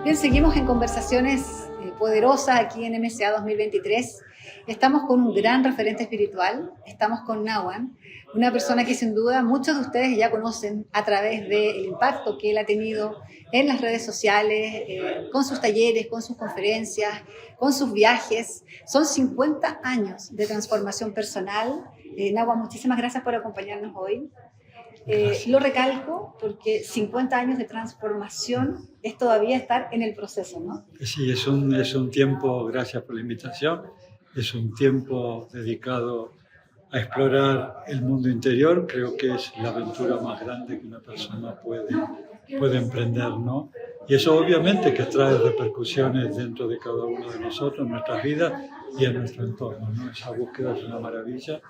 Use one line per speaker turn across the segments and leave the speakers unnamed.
Bien, seguimos en conversaciones poderosas aquí en MSA 2023. Estamos con un gran referente espiritual, estamos con Nahuan, una persona que sin duda muchos de ustedes ya conocen a través del impacto que él ha tenido en las redes sociales, con sus talleres, con sus conferencias, con sus viajes. Son 50 años de transformación personal. Nahuan, muchísimas gracias por acompañarnos hoy. Lo recalco porque 50 años de transformación es todavía estar en el proceso, ¿no?
Sí, es un tiempo, gracias por la invitación, es un tiempo dedicado a explorar el mundo interior. Creo que es la aventura más grande que una persona puede emprender, ¿no? Y eso obviamente que trae repercusiones dentro de cada uno de nosotros, en nuestras vidas y en nuestro entorno, ¿no? Esa búsqueda es una maravilla,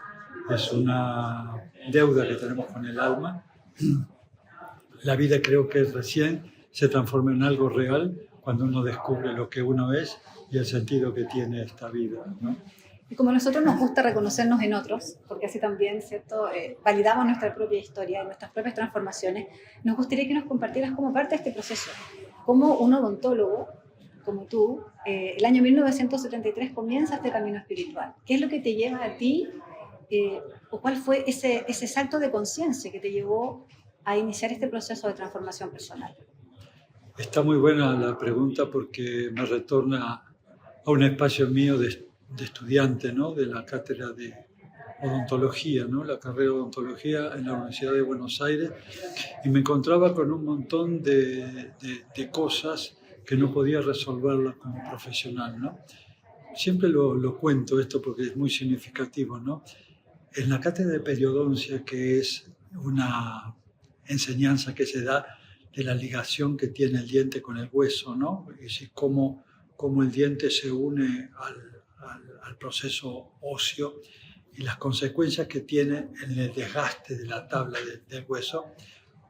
es una deuda que tenemos con el alma. La vida creo que recién se transforma en algo real cuando uno descubre lo que uno es y el sentido que tiene esta vida, ¿no?
Y como a nosotros nos gusta reconocernos en otros, porque así también, ¿cierto? Validamos nuestra propia historia y nuestras propias transformaciones, nos gustaría que nos compartieras como parte de este proceso, como un odontólogo, como tú, el año 1973 comienza este camino espiritual. ¿Qué es lo que te lleva a ti, o cuál fue ese salto de conciencia que te llevó a iniciar este proceso de transformación personal?
Está muy buena la pregunta porque me retorna a un espacio mío de estudiante, ¿no? De la cátedra de odontología, ¿no? La carrera de odontología en la Universidad de Buenos Aires, y me encontraba con un montón de cosas que no podía resolverlas como profesional, ¿no? Siempre lo cuento esto porque es muy significativo, ¿no? En la cátedra de periodoncia, que es una enseñanza que se da de la ligación que tiene el diente con el hueso, ¿no? Es decir, cómo el diente se une al proceso óseo y las consecuencias que tiene en el desgaste de la tabla del hueso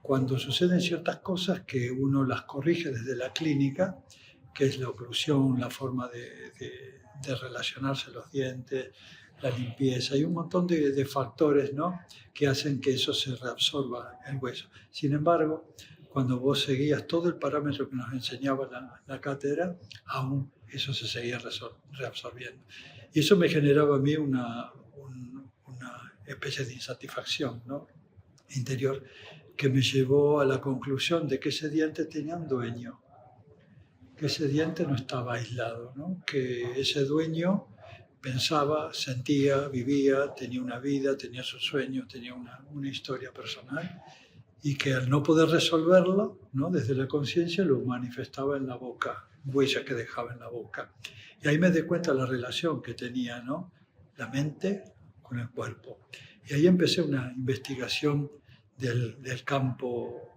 cuando suceden ciertas cosas que uno las corrige desde la clínica, que es la oclusión, la forma de relacionarse los dientes, la limpieza y un montón de factores, ¿no? Que hacen que eso se reabsorba el hueso. Sin embargo, cuando vos seguías todo el parámetro que nos enseñaba la cátedra, aún eso se seguía reabsorbiendo. Y eso me generaba a mí una especie de insatisfacción, ¿no? Interior, que me llevó a la conclusión de que ese diente tenía un dueño, que ese diente no estaba aislado, ¿no? Que ese dueño pensaba, sentía, vivía, tenía una vida, tenía sus sueños, tenía una historia personal, y que al no poder resolverlo, ¿no? Desde la conciencia lo manifestaba en la boca, huella que dejaba en la boca. Y ahí me di cuenta de la relación que tenía, ¿no? La mente con el cuerpo. Y ahí empecé una investigación del campo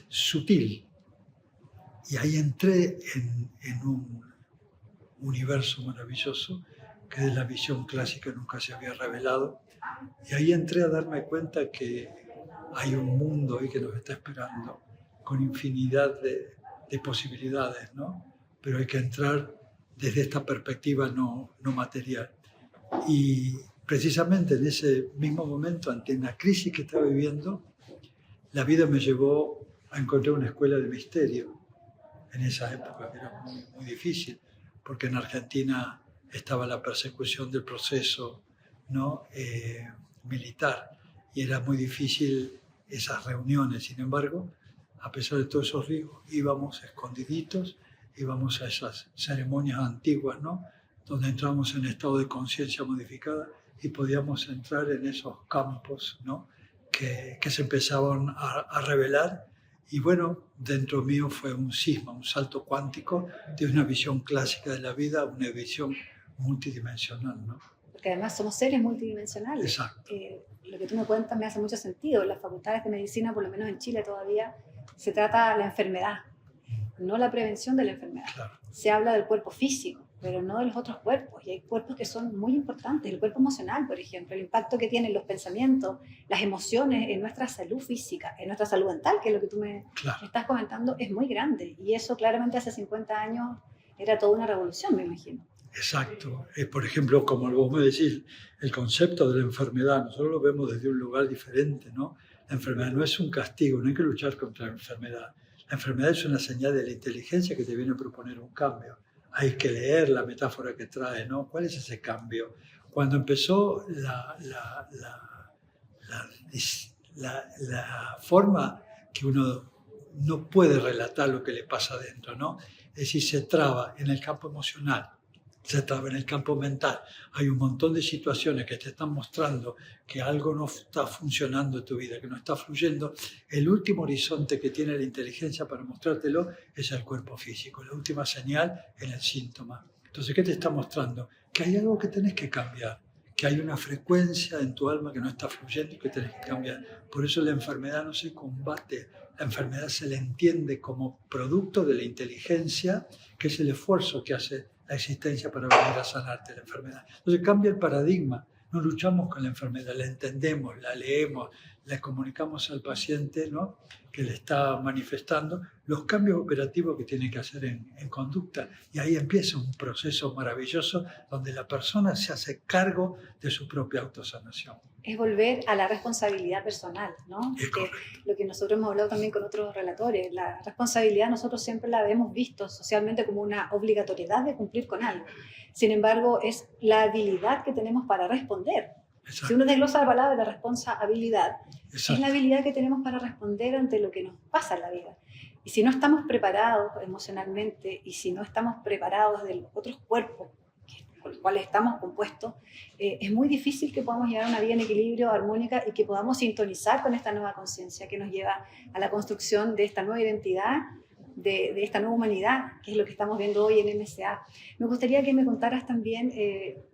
sutil. Y ahí entré en un universo maravilloso que de la visión clásica nunca se había revelado. Y ahí entré a darme cuenta que hay un mundo ahí que nos está esperando con infinidad de posibilidades, ¿no? Pero hay que entrar desde esta perspectiva no material. Y precisamente en ese mismo momento, ante una crisis que estaba viviendo, la vida me llevó a encontrar una escuela de misterio en esa época, que era muy, muy difícil, porque en Argentina estaba la persecución del proceso, ¿no? Militar, y era muy difícil esas reuniones. Sin embargo, a pesar de todos esos riesgos, íbamos escondiditos, íbamos a esas ceremonias antiguas, ¿no? Donde entramos en estado de conciencia modificada y podíamos entrar en esos campos, ¿no? que se empezaban a revelar. Y bueno, dentro mío fue un cisma, un salto cuántico de una visión clásica de la vida a una visión multidimensional, ¿no?
Porque además somos seres multidimensionales.
Exacto.
Lo que tú me cuentas me hace mucho sentido. En las facultades de medicina, por lo menos en Chile todavía, se trata la enfermedad, no la prevención de la enfermedad.
Claro.
Se habla del cuerpo físico, pero no de los otros cuerpos. Y hay cuerpos que son muy importantes. El cuerpo emocional, por ejemplo, el impacto que tienen los pensamientos, las emociones en nuestra salud física, en nuestra salud mental, que es lo que tú me estás comentando, es muy grande. Y eso claramente hace 50 años era toda una revolución, me imagino.
Exacto. Por ejemplo, como vos me decís, el concepto de la enfermedad, nosotros lo vemos desde un lugar diferente, ¿no? La enfermedad no es un castigo, no hay que luchar contra la enfermedad. La enfermedad es una señal de la inteligencia que te viene a proponer un cambio. Hay que leer la metáfora que trae, ¿no? ¿Cuál es ese cambio? Cuando empezó la forma que uno no puede relatar lo que le pasa adentro, ¿no? Es decir, se traba en el campo emocional, se traba en el campo mental. Hay un montón de situaciones que te están mostrando que algo no está funcionando en tu vida, que no está fluyendo. El último horizonte que tiene la inteligencia para mostrártelo es el cuerpo físico. La última señal en el síntoma. Entonces, ¿qué te está mostrando? Que hay algo que tenés que cambiar, que hay una frecuencia en tu alma que no está fluyendo y que tenés que cambiar. Por eso la enfermedad no se combate, la enfermedad se le entiende como producto de la inteligencia, que es el esfuerzo que hace la existencia para venir a sanarte la enfermedad. Entonces cambia el paradigma, no luchamos con la enfermedad, la entendemos, la leemos, le comunicamos al paciente, ¿no?, que le está manifestando los cambios operativos que tiene que hacer en conducta. Y ahí empieza un proceso maravilloso donde la persona se hace cargo de su propia autosanación.
Es volver a la responsabilidad personal, ¿no? Lo que nosotros hemos hablado también con otros relatores, la responsabilidad nosotros siempre la hemos visto socialmente como una obligatoriedad de cumplir con algo. Sin embargo, es la habilidad que tenemos para responder. Exacto. Si uno desglosa la palabra de responsabilidad, exacto, es la habilidad que tenemos para responder ante lo que nos pasa en la vida. Y si no estamos preparados emocionalmente y si no estamos preparados de los otros cuerpos con los cuales estamos compuestos, es muy difícil que podamos llevar una vida en equilibrio, armónica, y que podamos sintonizar con esta nueva conciencia que nos lleva a la construcción de esta nueva identidad, de esta nueva humanidad, que es lo que estamos viendo hoy en MSA. Me gustaría que me contaras también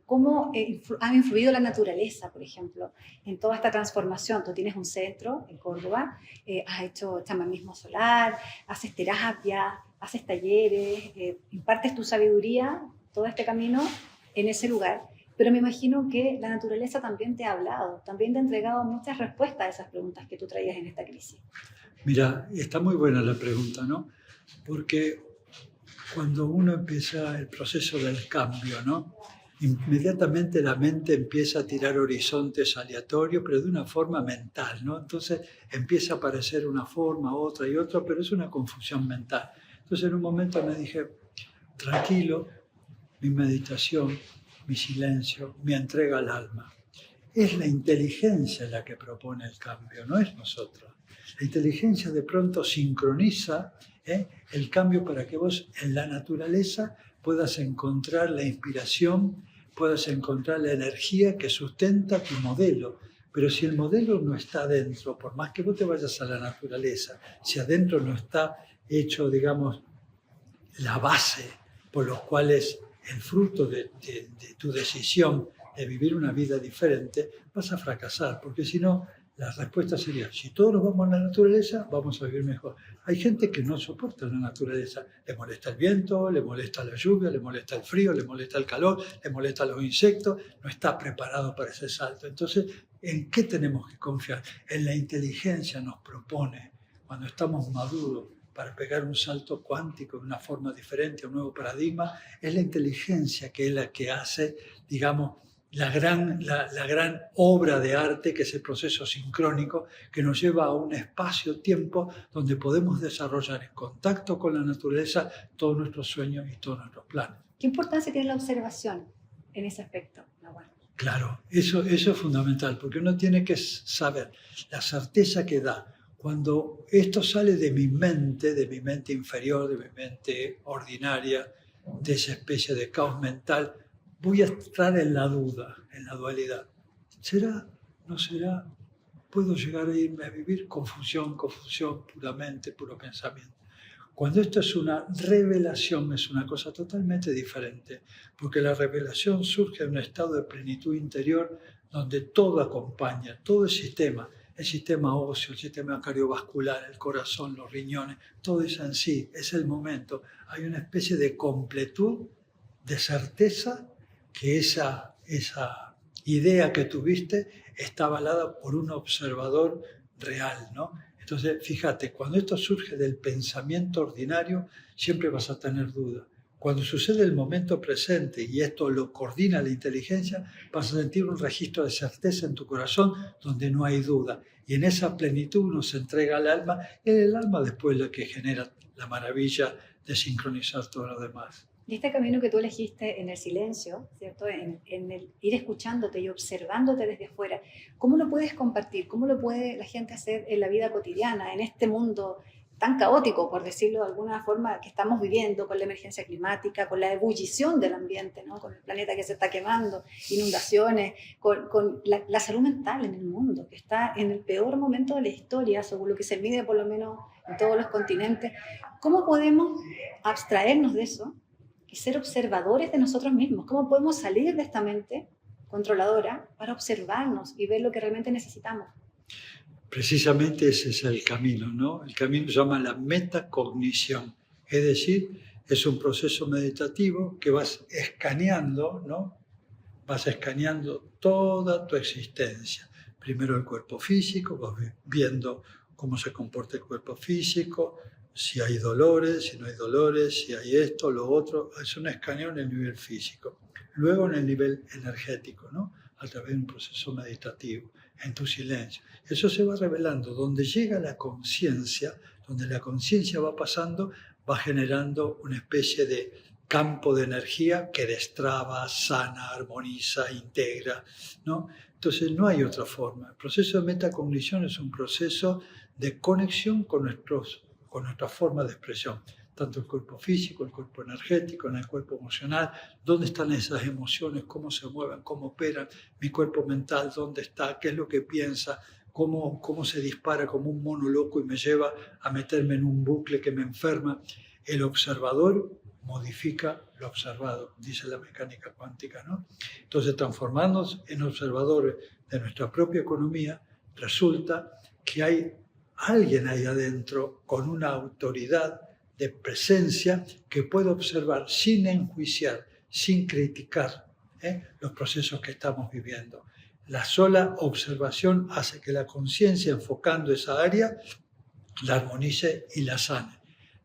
cómo ha influido la naturaleza, por ejemplo, en toda esta transformación. Tú tienes un centro en Córdoba, has hecho chamanismo solar, haces terapia, haces talleres, impartes tu sabiduría, todo este camino en ese lugar, pero me imagino que la naturaleza también te ha hablado, también te ha entregado muchas respuestas a esas preguntas que tú traías en esta crisis.
Mira, está muy buena la pregunta, ¿no? Porque cuando uno empieza el proceso del cambio, ¿no?, inmediatamente la mente empieza a tirar horizontes aleatorios, pero de una forma mental, ¿no? Entonces empieza a aparecer una forma, otra y otra, pero es una confusión mental. Entonces en un momento me dije, tranquilo, mi meditación, mi silencio, mi entrega al alma. Es la inteligencia la que propone el cambio, no es nosotros. La inteligencia de pronto sincroniza el cambio para que vos en la naturaleza puedas encontrar la inspiración, puedas encontrar la energía que sustenta tu modelo. Pero si el modelo no está adentro, por más que vos te vayas a la naturaleza, si adentro no está hecho, digamos, la base por los cuales el fruto de tu decisión de vivir una vida diferente, vas a fracasar, porque si no, la respuesta sería, si todos nos vamos a la naturaleza, vamos a vivir mejor. Hay gente que no soporta la naturaleza, le molesta el viento, le molesta la lluvia, le molesta el frío, le molesta el calor, le molesta los insectos, no está preparado para ese salto. Entonces, ¿en qué tenemos que confiar? En la inteligencia nos propone, cuando estamos maduros, para pegar un salto cuántico de una forma diferente, un nuevo paradigma, es la inteligencia que es la que hace, digamos, la gran obra de arte, que es el proceso sincrónico, que nos lleva a un espacio-tiempo donde podemos desarrollar en contacto con la naturaleza todos nuestros sueños y todos nuestros planes.
¿Qué importancia tiene la observación en ese aspecto, Nahual?
Claro, eso es fundamental, porque uno tiene que saber la certeza que da. Cuando esto sale de mi mente inferior, de mi mente ordinaria, de esa especie de caos mental, voy a estar en la duda, en la dualidad. ¿Será? ¿No será? ¿Puedo llegar a irme a vivir? Confusión, puramente, puro pensamiento. Cuando esto es una revelación, es una cosa totalmente diferente, porque la revelación surge de un estado de plenitud interior donde todo acompaña, todo el sistema óseo, el sistema cardiovascular, el corazón, los riñones, todo eso en sí, es el momento. Hay una especie de completud, de certeza, que esa idea que tuviste está avalada por un observador real, ¿no? Entonces, fíjate, cuando esto surge del pensamiento ordinario, siempre vas a tener duda. Cuando sucede el momento presente y esto lo coordina la inteligencia, vas a sentir un registro de certeza en tu corazón donde no hay duda. Y en esa plenitud uno se entrega al alma y es el alma después la que genera la maravilla de sincronizar todo lo demás.
Y este camino que tú elegiste en el silencio, ¿cierto? En el ir escuchándote y observándote desde afuera, ¿cómo lo puedes compartir? ¿Cómo lo puede la gente hacer en la vida cotidiana, en este mundo tan caótico, por decirlo de alguna forma, que estamos viviendo con la emergencia climática, con la ebullición del ambiente, ¿no? Con el planeta que se está quemando, inundaciones, con la salud mental en el mundo, que está en el peor momento de la historia, según lo que se mide por lo menos en todos los continentes? ¿Cómo podemos abstraernos de eso y ser observadores de nosotros mismos? ¿Cómo podemos salir de esta mente controladora para observarnos y ver lo que realmente necesitamos?
Precisamente ese es el camino, ¿no? El camino se llama la metacognición, es decir, es un proceso meditativo que vas escaneando, ¿no? Vas escaneando toda tu existencia. Primero el cuerpo físico, vas viendo cómo se comporta el cuerpo físico, si hay dolores, si no hay dolores, si hay esto, lo otro. Es un escaneo en el nivel físico. Luego en el nivel energético, ¿no? A través de un proceso meditativo, en tu silencio. Eso se va revelando. Donde llega la conciencia, donde la conciencia va pasando, va generando una especie de campo de energía que destraba, sana, armoniza, integra, ¿no? Entonces no hay otra forma. El proceso de metacognición es un proceso de conexión con nuestra forma de expresión, tanto el cuerpo físico, el cuerpo energético, en el cuerpo emocional, dónde están esas emociones, cómo se mueven, cómo operan, mi cuerpo mental, dónde está, qué es lo que piensa, cómo se dispara como un mono loco y me lleva a meterme en un bucle que me enferma. El observador modifica lo observado, dice la mecánica cuántica, ¿no? Entonces, transformándonos en observadores de nuestra propia economía, resulta que hay alguien ahí adentro con una autoridad de presencia que puede observar sin enjuiciar, sin criticar los procesos que estamos viviendo. La sola observación hace que la conciencia, enfocando esa área, la armonice y la sane.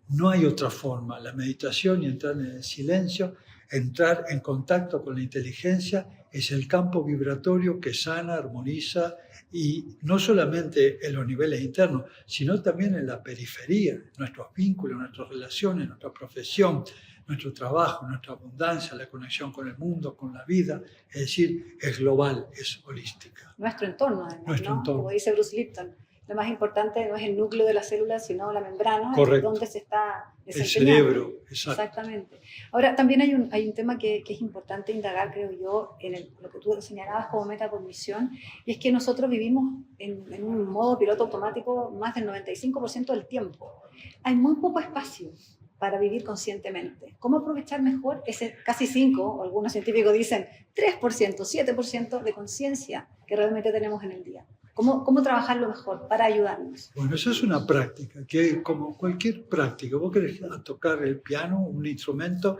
No hay otra forma. La meditación y entrar en el silencio, entrar en contacto con la inteligencia, es el campo vibratorio que sana, armoniza, y no solamente en los niveles internos, sino también en la periferia, nuestros vínculos, nuestras relaciones, nuestra profesión, nuestro trabajo, nuestra abundancia, la conexión con el mundo, con la vida. Es decir, es global, es holística.
Nuestro entorno, además,
Nuestro
¿no?
entorno.
Como dice Bruce Lipton, lo más importante no es el núcleo de la célula, sino la membrana, donde se está desempeñando.
El cerebro, exacto.
Exactamente. Ahora, también hay un tema que es importante indagar, creo yo, en lo que tú señalabas como metacognición, y es que nosotros vivimos en un modo piloto automático más del 95% del tiempo. Hay muy poco espacio para vivir conscientemente. ¿Cómo aprovechar mejor ese casi 5, o algunos científicos dicen 3%, 7% de conciencia que realmente tenemos en el día? ¿Cómo trabajarlo mejor para ayudarnos?
Bueno, eso es una práctica, que como cualquier práctica, vos querés tocar el piano, un instrumento,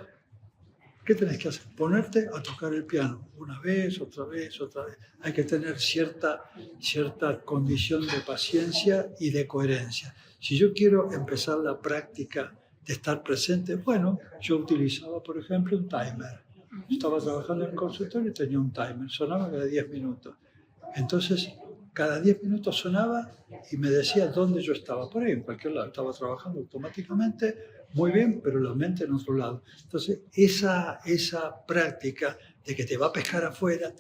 ¿qué tenés que hacer? Ponerte a tocar el piano, una vez, otra vez, otra vez. Hay que tener cierta condición de paciencia y de coherencia. Si yo quiero empezar la práctica de estar presente, bueno, yo utilizaba, por ejemplo, un timer. Estaba trabajando en el consultorio y tenía un timer, sonaba cada 10 minutos. Entonces, cada 10 minutos sonaba y me decía dónde yo estaba. Por ahí, en cualquier lado. Estaba trabajando automáticamente, muy bien, pero la mente en otro lado. Entonces, esa práctica de que te va a pescar afuera,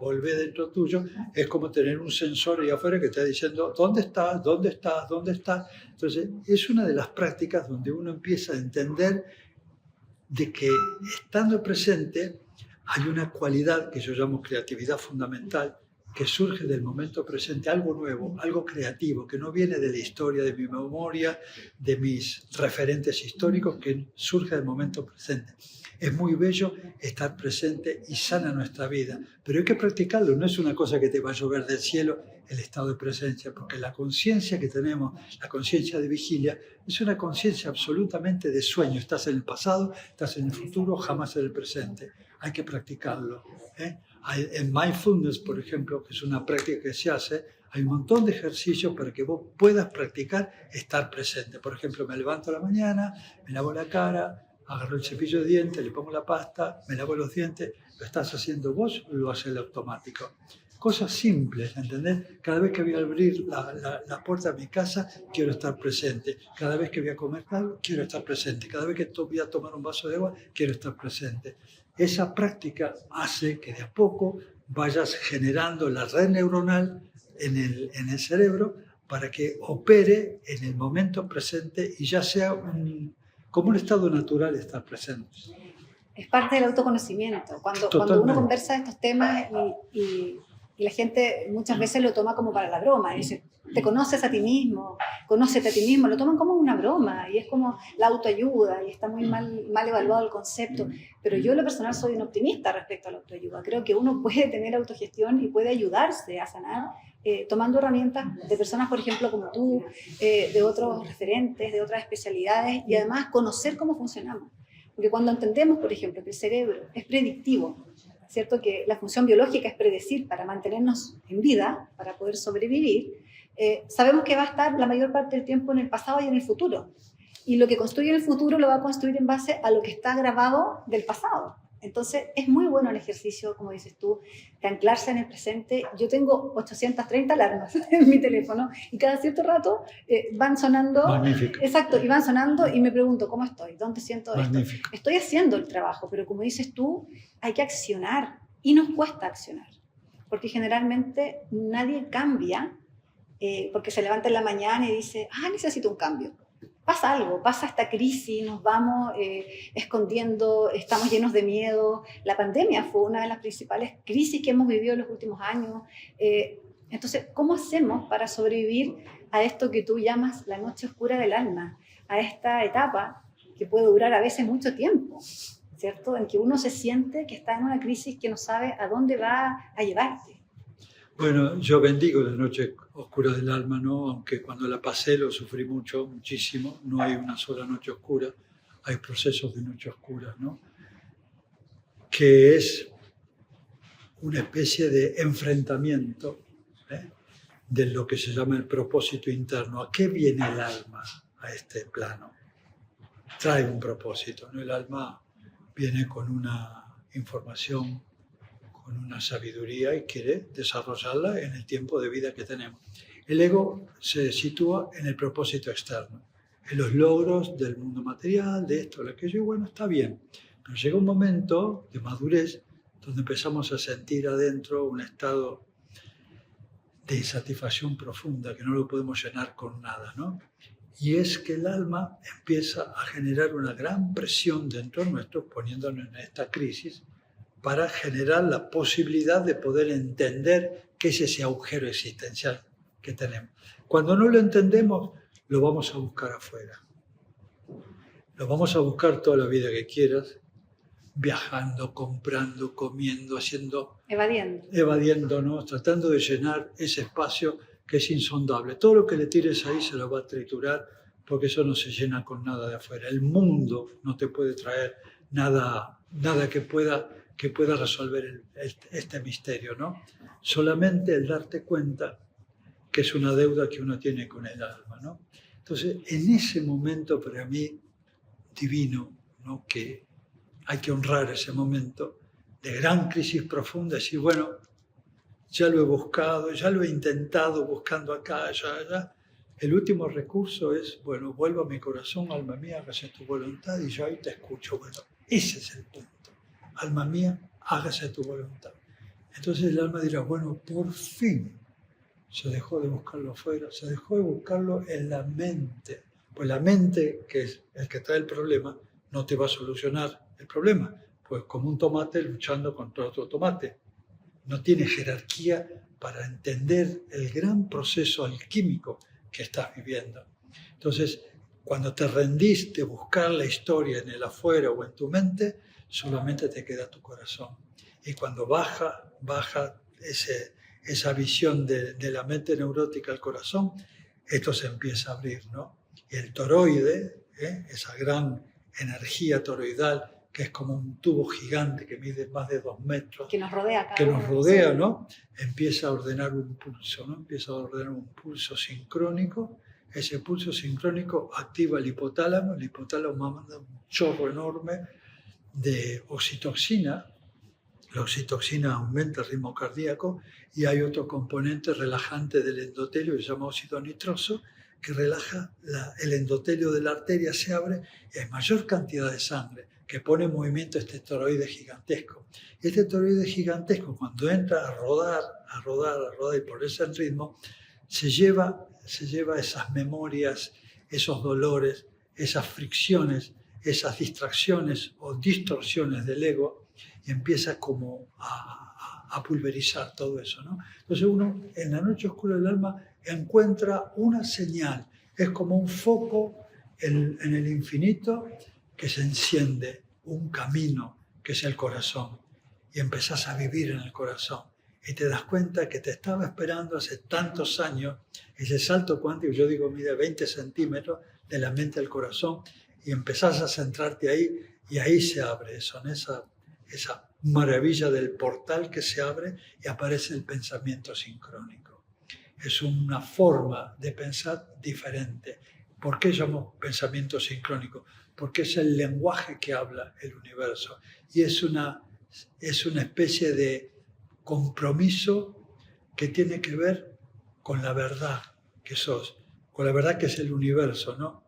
volver dentro tuyo, es como tener un sensor ahí afuera que te está diciendo ¿dónde estás? ¿Dónde estás? ¿Dónde estás? Entonces, es una de las prácticas donde uno empieza a entender de que estando presente hay una cualidad que yo llamo creatividad fundamental, que surge del momento presente, algo nuevo, algo creativo, que no viene de la historia, de mi memoria, de mis referentes históricos, que surge del momento presente. Es muy bello estar presente y sana nuestra vida, pero hay que practicarlo, no es una cosa que te va a llover del cielo el estado de presencia, porque la conciencia que tenemos, la conciencia de vigilia, es una conciencia absolutamente de sueño. Estás en el pasado, estás en el futuro, jamás en el presente. Hay que practicarlo. En mindfulness, por ejemplo, que es una práctica que se hace, hay un montón de ejercicios para que vos puedas practicar estar presente. Por ejemplo, me levanto a la mañana, me lavo la cara, agarro el cepillo de dientes, le pongo la pasta, me lavo los dientes. ¿Lo estás haciendo vos o lo hace el automático? Cosas simples, ¿entendés? Cada vez que voy a abrir la puerta de mi casa, quiero estar presente. Cada vez que voy a comer algo, quiero estar presente. Cada vez que voy a tomar un vaso de agua, quiero estar presente. Esa práctica hace que de a poco vayas generando la red neuronal en el cerebro para que opere en el momento presente y ya sea como un estado natural estar presente.
Es parte del autoconocimiento. Cuando uno conversa de estos temas y la gente muchas veces lo toma como para la broma, dice, te conoces a ti mismo, conócete a ti mismo, lo toman como una broma y es como la autoayuda y está muy mal evaluado el concepto, pero yo en lo personal soy un optimista respecto a la autoayuda. Creo que uno puede tener autogestión y puede ayudarse a sanar tomando herramientas de personas, por ejemplo, como tú, de otros referentes, de otras especialidades y además conocer cómo funcionamos. Porque cuando entendemos, por ejemplo, que el cerebro es predictivo, ¿cierto? Que la función biológica es predecir para mantenernos en vida, para poder sobrevivir, sabemos que va a estar la mayor parte del tiempo en el pasado y en el futuro. Y lo que construye el futuro lo va a construir en base a lo que está grabado del pasado. Entonces, es muy bueno el ejercicio, como dices tú, de anclarse en el presente. Yo tengo 830 alarmas en mi teléfono y cada cierto rato van sonando.
Magnífico.
Exacto, y van sonando y me pregunto, ¿cómo estoy? ¿Dónde siento
Magnífico.
esto? Estoy haciendo el trabajo, pero como dices tú, hay que accionar y nos cuesta accionar. Porque generalmente nadie cambia porque se levanta en la mañana y dice, necesito un cambio. Pasa algo, pasa esta crisis, nos vamos escondiendo, estamos llenos de miedo. La pandemia fue una de las principales crisis que hemos vivido en los últimos años. Entonces, ¿cómo hacemos para sobrevivir a esto que tú llamas la noche oscura del alma? A esta etapa que puede durar a veces mucho tiempo, ¿cierto? En que uno se siente que está en una crisis que no sabe a dónde va a llevarte.
Bueno, yo bendigo la noche oscura del alma, ¿no? Aunque cuando la pasé lo sufrí muchísimo. No hay una sola noche oscura, hay procesos de noche oscura, ¿no? Que es una especie de enfrentamiento de lo que se llama el propósito interno. ¿A qué viene el alma a este plano? Trae un propósito, ¿no? El alma viene con una información, con una sabiduría y quiere desarrollarla en el tiempo de vida que tenemos. El ego se sitúa en el propósito externo, en los logros del mundo material, de esto, de aquello, y bueno, está bien. Pero llega un momento de madurez donde empezamos a sentir adentro un estado de satisfacción profunda que no lo podemos llenar con nada, ¿no? Y es que el alma empieza a generar una gran presión dentro nuestro, poniéndonos en esta crisis, para generar la posibilidad de poder entender qué es ese agujero existencial que tenemos. Cuando no lo entendemos, lo vamos a buscar afuera. Lo vamos a buscar toda la vida que quieras, viajando, comprando, comiendo, haciendo... Evadiéndonos, tratando de llenar ese espacio que es insondable. Todo lo que le tires ahí se lo va a triturar porque eso no se llena con nada de afuera. El mundo no te puede traer nada que pueda resolver este misterio, ¿no? Solamente el darte cuenta que es una deuda que uno tiene con el alma, ¿no? Entonces, en ese momento para mí divino, ¿no? Que hay que honrar ese momento de gran crisis profunda, decir, bueno, ya lo he buscado, ya lo he intentado buscando acá, allá. El último recurso es, bueno, vuelvo a mi corazón, alma mía, hágase tu voluntad y yo ahí te escucho. Bueno, ese es el punto. Alma mía, hágase tu voluntad. Entonces el alma dirá, bueno, por fin se dejó de buscarlo afuera, se dejó de buscarlo en la mente. Pues la mente, que es el que trae el problema, no te va a solucionar el problema. Pues como un tomate luchando contra otro tomate. No tiene jerarquía para entender el gran proceso alquímico que estás viviendo. Entonces, cuando te rendís de buscar la historia en el afuera o en tu mente, solamente te queda tu corazón. Y cuando baja esa visión de la mente neurótica al corazón, esto se empieza a abrir, ¿no? Y el toroide, esa gran energía toroidal, que es como un tubo gigante que mide más de 2 metros,
que nos rodea,
¿no? Empieza a ordenar un pulso, ¿no? Empieza a ordenar un pulso sincrónico ese pulso sincrónico activa el hipotálamo manda un chorro enorme de oxitocina. La oxitocina aumenta el ritmo cardíaco y hay otro componente relajante del endotelio que se llama óxido nitroso, que relaja el endotelio de la arteria, se abre y hay mayor cantidad de sangre, que pone en movimiento este toroide gigantesco. Y este toroide gigantesco, cuando entra a rodar y ponerse en ritmo, se lleva esas memorias, esos dolores, esas fricciones, esas distracciones o distorsiones del ego, y empieza como a pulverizar todo eso, ¿no? Entonces uno en la noche oscura del alma encuentra una señal, es como un foco en el infinito que se enciende, un camino que es el corazón, y empezás a vivir en el corazón y te das cuenta que te estaba esperando hace tantos años ese salto cuántico, yo digo mide 20 centímetros de la mente al corazón, y empezás a centrarte ahí y ahí se abre eso, en esa maravilla del portal que se abre y aparece el pensamiento sincrónico. Es una forma de pensar diferente. ¿Por qué llamo pensamiento sincrónico? Porque es el lenguaje que habla el universo y es una especie de compromiso que tiene que ver con la verdad que sos, con la verdad que es el universo, ¿no?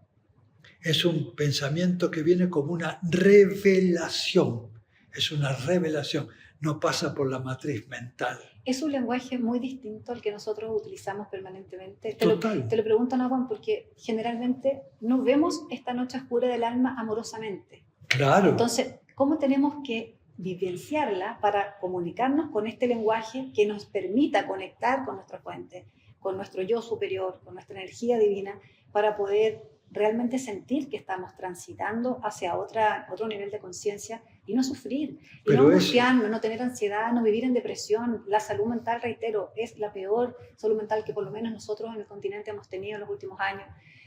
Es un pensamiento que viene como una revelación, es una revelación, no pasa por la matriz mental.
Es un lenguaje muy distinto al que nosotros utilizamos permanentemente. Te
Total.
lo pregunto, Nahuan, porque generalmente no vemos esta noche oscura del alma amorosamente.
Claro.
Entonces, ¿cómo tenemos que vivenciarla para comunicarnos con este lenguaje que nos permita conectar con nuestra fuente, con nuestro yo superior, con nuestra energía divina, para poder realmente sentir que estamos transitando hacia otro nivel de conciencia y no sufrir, y no angustiarnos, no tener ansiedad, no vivir en depresión? La salud mental, reitero, es la peor salud mental que por lo menos nosotros en el continente hemos tenido en los últimos años.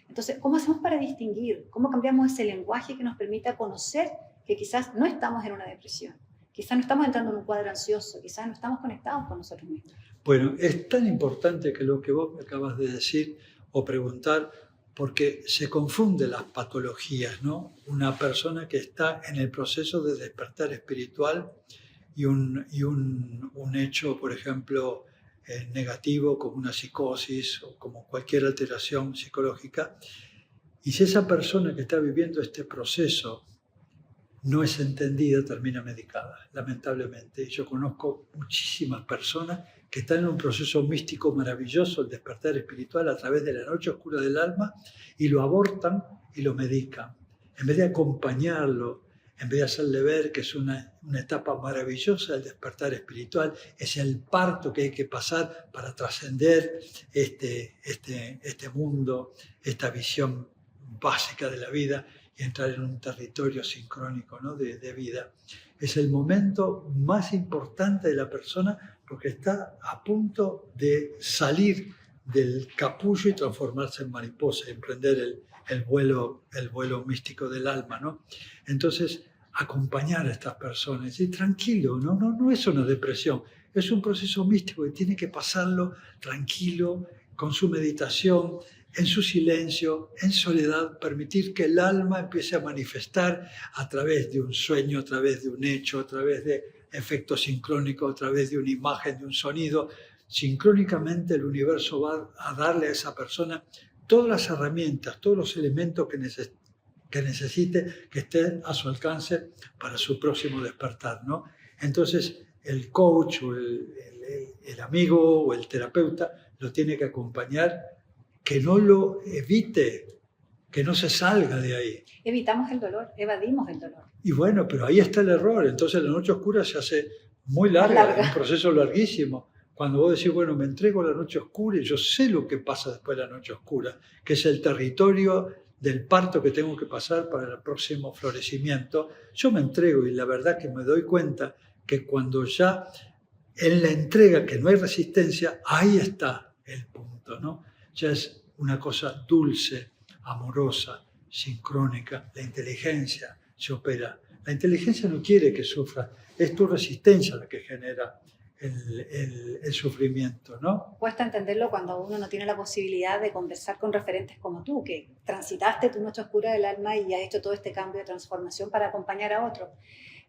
Entonces, ¿cómo hacemos para distinguir? ¿Cómo cambiamos ese lenguaje que nos permita conocer que quizás no estamos en una depresión, quizás no estamos entrando en un cuadro ansioso, quizás no estamos conectados con nosotros mismos?
Bueno, es tan importante que lo que vos me acabas de decir o preguntar, porque se confunden las patologías, ¿no? Una persona que está en el proceso de despertar espiritual y un hecho, por ejemplo, negativo como una psicosis o como cualquier alteración psicológica, y si esa persona que está viviendo este proceso no es entendida, termina medicada, lamentablemente. Yo conozco muchísimas personas que están en un proceso místico maravilloso, el despertar espiritual a través de la noche oscura del alma, y lo abortan y lo medican. En vez de acompañarlo, en vez de hacerle ver que es una etapa maravillosa del despertar espiritual, es el parto que hay que pasar para trascender este mundo, esta visión básica de la vida, y entrar en un territorio sincrónico, ¿no? de vida. Es el momento más importante de la persona porque está a punto de salir del capullo y transformarse en mariposa, emprender el vuelo místico del alma, ¿no? Entonces, acompañar a estas personas y tranquilo, no es una depresión, es un proceso místico que tiene que pasarlo tranquilo, con su meditación, en su silencio, en soledad, permitir que el alma empiece a manifestar a través de un sueño, a través de un hecho, a través de efectos sincrónicos, a través de una imagen, de un sonido. Sincrónicamente el universo va a darle a esa persona todas las herramientas, todos los elementos que necesite, que estén a su alcance para su próximo despertar, ¿no? Entonces el coach o el amigo o el terapeuta lo tiene que acompañar, que no lo evite, que no se salga de ahí.
Evitamos el dolor, evadimos el dolor.
Y bueno, pero ahí está el error. Entonces la noche oscura se hace muy larga, un proceso larguísimo. Cuando vos decís, bueno, me entrego a la noche oscura y yo sé lo que pasa después de la noche oscura, que es el territorio del parto que tengo que pasar para el próximo florecimiento, yo me entrego y la verdad que me doy cuenta que cuando ya en la entrega, que no hay resistencia, ahí está el punto, ¿no? Ya es una cosa dulce, amorosa, sincrónica. La inteligencia se opera. La inteligencia no quiere que sufras, es tu resistencia la que genera el sufrimiento, ¿no?
Cuesta entenderlo cuando uno no tiene la posibilidad de conversar con referentes como tú, que transitaste tu noche oscura del alma y has hecho todo este cambio de transformación para acompañar a otros.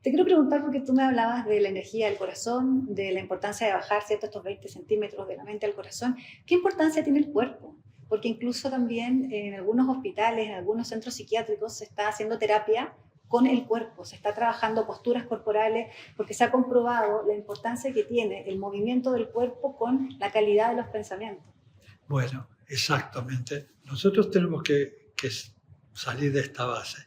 Te quiero preguntar, porque tú me hablabas de la energía del corazón, de la importancia de bajar, ¿cierto?, estos 20 centímetros de la mente al corazón. ¿Qué importancia tiene el cuerpo? Porque incluso también en algunos hospitales, en algunos centros psiquiátricos, se está haciendo terapia con el cuerpo, se está trabajando posturas corporales, porque se ha comprobado la importancia que tiene el movimiento del cuerpo con la calidad de los pensamientos.
Bueno, exactamente. Nosotros tenemos que salir de esta base.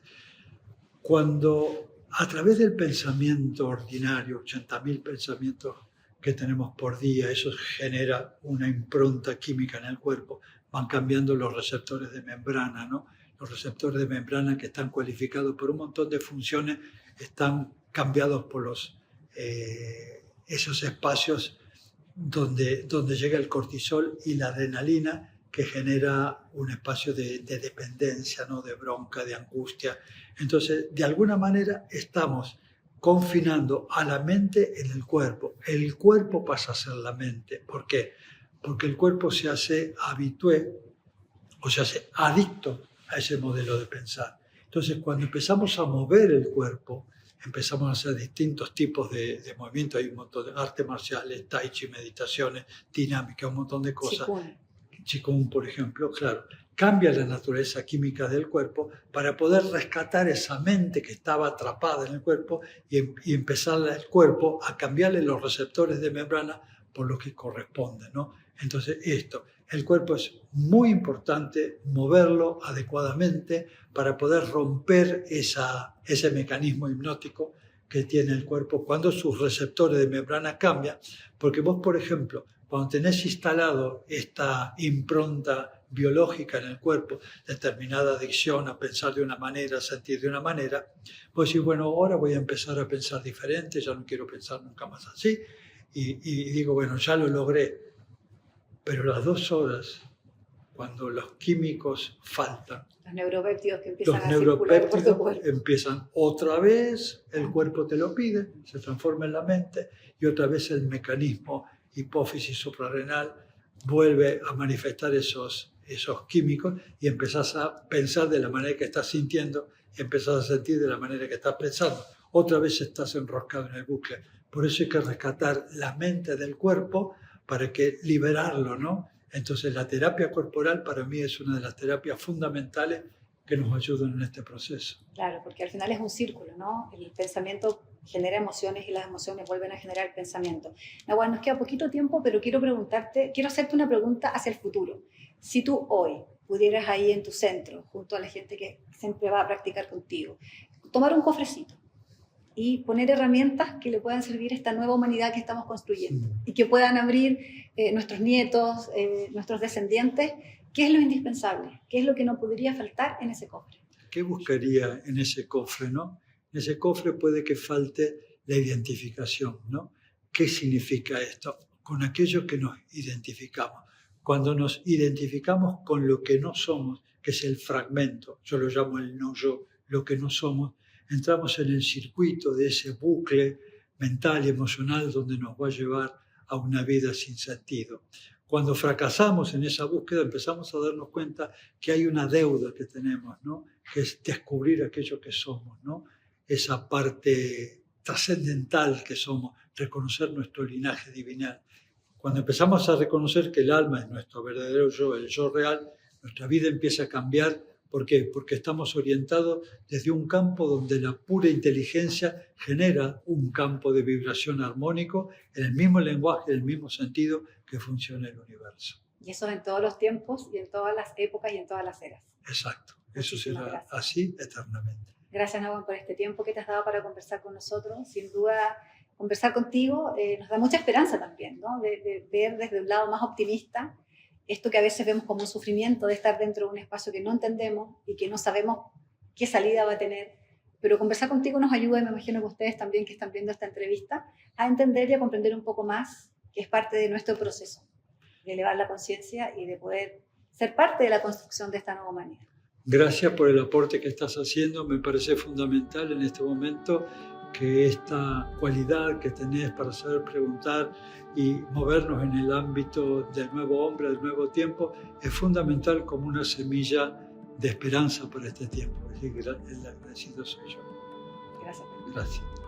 Cuando a través del pensamiento ordinario, 80.000 pensamientos que tenemos por día, eso genera una impronta química en el cuerpo, van cambiando los receptores de membrana, ¿no? Los receptores de membrana que están cualificados por un montón de funciones están cambiados por esos espacios donde llega el cortisol y la adrenalina, que genera un espacio de dependencia, ¿no? De bronca, de angustia. Entonces, de alguna manera estamos confinando a la mente en el cuerpo. El cuerpo pasa a ser la mente. ¿Por qué? Porque el cuerpo se hace habitué o se hace adicto a ese modelo de pensar. Entonces, cuando empezamos a mover el cuerpo, empezamos a hacer distintos tipos de movimientos. Hay un montón de artes marciales, tai chi, meditaciones, dinámicas, un montón de cosas. Qigong, por ejemplo, claro, cambia la naturaleza química del cuerpo para poder rescatar esa mente que estaba atrapada en el cuerpo y empezar el cuerpo a cambiarle los receptores de membrana por lo que corresponde, ¿no? Entonces, el cuerpo es muy importante moverlo adecuadamente para poder romper ese mecanismo hipnótico que tiene el cuerpo cuando sus receptores de membrana cambian, porque vos, por ejemplo, cuando tenés instalado esta impronta biológica en el cuerpo, determinada adicción a pensar de una manera, a sentir de una manera, vos decís, bueno, ahora voy a empezar a pensar diferente, ya no quiero pensar nunca más así, y digo, bueno, ya lo logré. Pero las 2 horas, cuando los químicos faltan,
los neuropéptidos que empiezan a circular por tu cuerpo,
empiezan otra vez, el cuerpo te lo pide, se transforma en la mente, y otra vez el mecanismo hipófisis suprarrenal vuelve a manifestar esos químicos y empezás a pensar de la manera que estás sintiendo y empezás a sentir de la manera que estás pensando. Otra vez estás enroscado en el bucle. Por eso hay que rescatar la mente del cuerpo para que liberarlo, ¿no? Entonces la terapia corporal para mí es una de las terapias fundamentales que nos ayudan en este proceso.
Claro, porque al final es un círculo, ¿no? El pensamiento genera emociones y las emociones vuelven a generar pensamiento. Nahuatl, nos queda poquito tiempo, pero quiero hacerte una pregunta hacia el futuro. Si tú hoy pudieras ahí en tu centro, junto a la gente que siempre va a practicar contigo, tomar un cofrecito y poner herramientas que le puedan servir a esta nueva humanidad que estamos construyendo y que puedan abrir nuestros nietos, nuestros descendientes, ¿qué es lo indispensable? ¿Qué es lo que no podría faltar en ese cofre?
¿Qué buscaría en ese cofre, no? En ese cofre puede que falte la identificación, ¿no? ¿Qué significa esto? Con aquello que nos identificamos. Cuando nos identificamos con lo que no somos, que es el fragmento, yo lo llamo el no yo, lo que no somos, entramos en el circuito de ese bucle mental y emocional donde nos va a llevar a una vida sin sentido. Cuando fracasamos en esa búsqueda empezamos a darnos cuenta que hay una deuda que tenemos, ¿no? Que es descubrir aquello que somos, ¿no? Esa parte trascendental que somos, reconocer nuestro linaje divinal. Cuando empezamos a reconocer que el alma es nuestro verdadero yo, el yo real, nuestra vida empieza a cambiar. ¿Por qué? Porque estamos orientados desde un campo donde la pura inteligencia genera un campo de vibración armónico en el mismo lenguaje, en el mismo sentido que funciona el universo.
Y eso en todos los tiempos y en todas las épocas y en todas las eras.
Exacto. Eso será así eternamente.
Gracias, Nahuatl, por este tiempo que te has dado para conversar con nosotros. Sin duda, conversar contigo nos da mucha esperanza también, ¿no? De ver desde un lado más optimista esto que a veces vemos como un sufrimiento de estar dentro de un espacio que no entendemos y que no sabemos qué salida va a tener. Pero conversar contigo nos ayuda, y me imagino que ustedes también que están viendo esta entrevista, a entender y a comprender un poco más que es parte de nuestro proceso, de elevar la conciencia y de poder ser parte de la construcción de esta nueva humanidad.
Gracias por el aporte que estás haciendo. Me parece fundamental en este momento que esta cualidad que tenés para saber preguntar y movernos en el ámbito del nuevo hombre, del nuevo tiempo, es fundamental como una semilla de esperanza para este tiempo. Así que el agradecido soy yo.
Gracias.
Gracias.